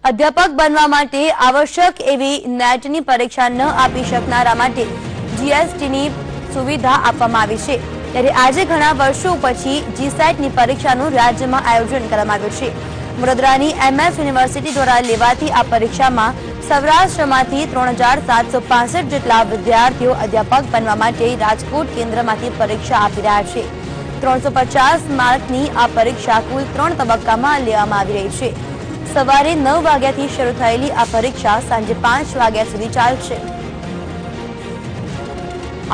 અધ્યાપક બનવા માટે આવશ્યક એવી નેટની પરીક્ષા ન આપી શકનારા માટે જીએસટીની સુવિધા આપવામાં આવી છે। ત્યારે આજે ઘણા વર્ષો પછી જીસેટની પરીક્ષાનું રાજ્યમાં આયોજન કરવામાં આવ્યું છે। વડોદરાની એમએસ યુનિવર્સિટી દ્વારા લેવાતી આ પરીક્ષામાં સૌરાષ્ટ્રમાંથી 3765 જેટલા વિદ્યાર્થીઓ અધ્યાપક બનવા માટે રાજકોટ કેન્દ્રમાંથી પરીક્ષા આપી રહ્યા છે। 350 માર્કની આ પરીક્ષા કુલ 3 તબક્કામાં લેવામાં આવી રહી છે। સવારે 9 વાગ્યાથી શરૂ થયેલી આ પરીક્ષા સાંજે 5 વાગ્યા સુધી ચાલશે।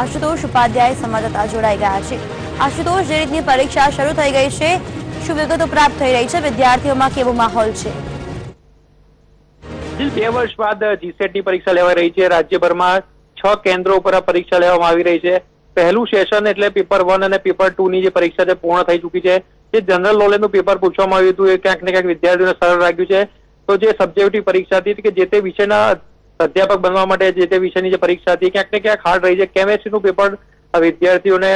આશુતોષ ઉપાધ્યાય સંવાદદાતા જોડાઈ ગયા છે। આશુતોષ, જે રીતની પરીક્ષા શરૂ થઈ ગઈ છે, શું વિગતો પ્રાપ્ત થઈ રહી છે? વિદ્યાર્થીઓમાં કેવો માહોલ છે? 2 વર્ષ બાદ જીસેટની પરીક્ષા લેવાઈ રહી છે। રાજ્યભરમાં 6 કેન્દ્રો ઉપર આ પરીક્ષા લેવામાં આવી રહી છે। પહેલું સેશન એટલે પેપર 1 અને પેપર 2 ની જે પરીક્ષા છે પૂર્ણ થઈ ચૂકી છે। જે જનરલ નોલેજનું પેપર પૂછવામાં આવ્યું હતું એ ક્યાંક ને ક્યાંક વિદ્યાર્થીઓને સરળ લાગ્યું છે। તો જે સબ્જેક્ટિવ પરીક્ષા હતી કે જે તે વિષયના અધ્યાપક બનવા માટે જે તે વિષયની જે પરીક્ષા હતી ક્યાંક ને ક્યાંક હાર્ડ રહી છે। કેમેસ્ટ્રીનું પેપર વિદ્યાર્થીઓને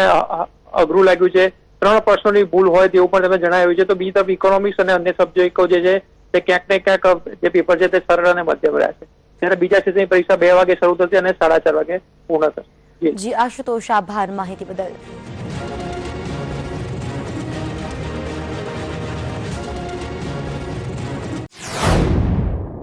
અઘરું લાગ્યું છે। 3 પ્રશ્નોની ભૂલ હોય તેવું પણ તમે જણાવ્યું છે। તો બીજી તરફ ઇકોનોમિક્સ અને અન્ય સબ્જેક્ટો જે છે તે ક્યાંક ને ક્યાંક જે પેપર છે તે સરળ અને મધ્યમ રહ્યા છે। ત્યારે બીજા સેશનની પરીક્ષા 2 વાગે શરૂ થશે અને 4:30 વાગે પૂર્ણ થશે। જી આશુતોષ, આભાર માહિતી બદલ।